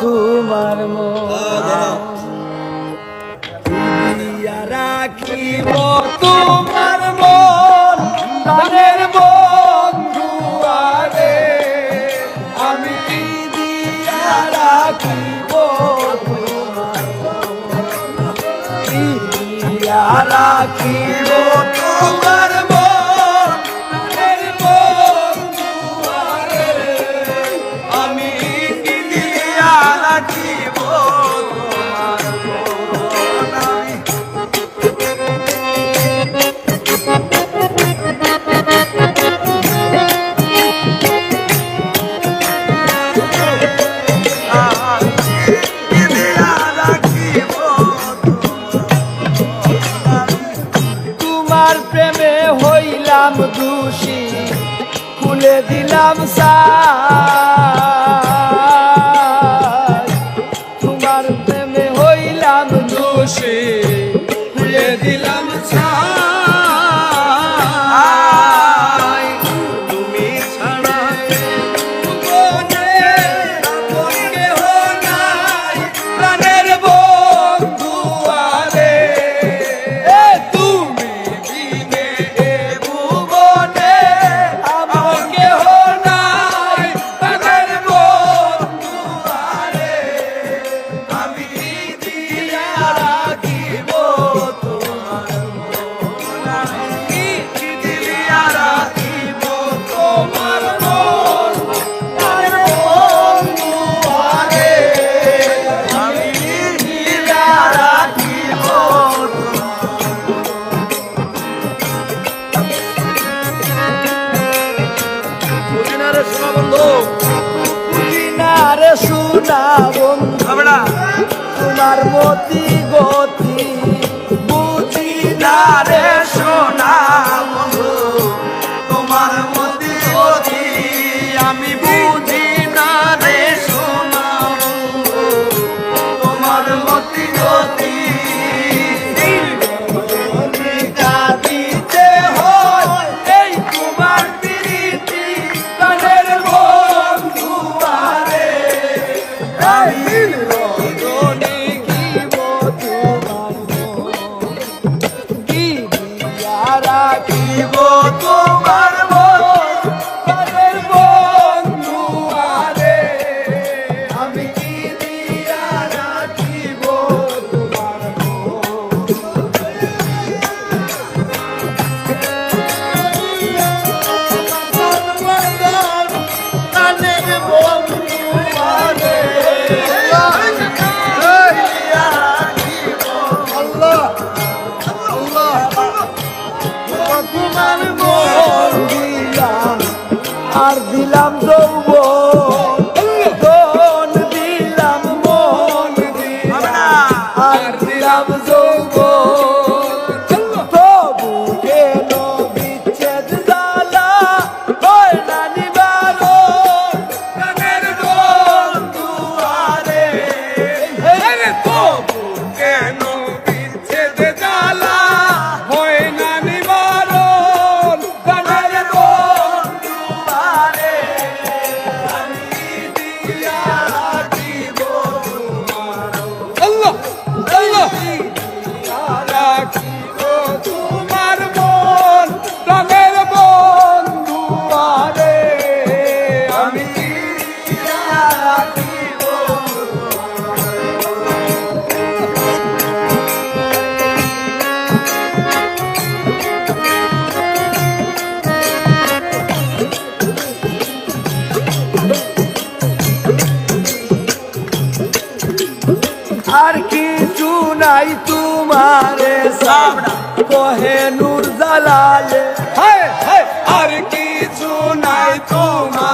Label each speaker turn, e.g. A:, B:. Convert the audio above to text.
A: তোমার মন দিয়া রাখিব তোমার মন প্রাণের বন্ধু আরে আমি কি দিয়া রাখিব তোমার মন কি দিয়া রাখিব তোমার প্রেমে হইলাম দোষী খুলে দিলাম সাই তোমার প্রেমে হইলাম দোষী খুলে দিলাম সাই তুমি ছাড়া জীবনে আপন কেহ নাই প্রাণের বন্ধু আরে তুমি শুনা বন্ধু তোমার মতি গতি বুঝি না রে সোনা বন্ধু তোমার মতি গতি আমি বুঝি না রে সোনা বন্ধু তোমার মতি গতি দিতে হয় এই তোমার প্রীতি প্রাণের বন্ধু আরে রাখিব তোমার মন প্রাণের বন্ধু আরে আমি কি দিয়া রাখিব তোমার প্রাণের বন্ধু আরে তোমার মন দিলাম আর দিলাম যৌবন দিলাম মন দিলাম আর দিলাম যৌবন তবু কেন বিচ্ছেদ জ্বালা হয় না নিবারণ প্রাণের বন্ধু আরে তবু কেন বিচ্ছেদ জ্বালা হয় না তোমার মন প্রাণের বন্ধু আরে আমি আর কিছু নাই তোমারে সামনা কহে নূর জালালে আর কিছু নাই তোমার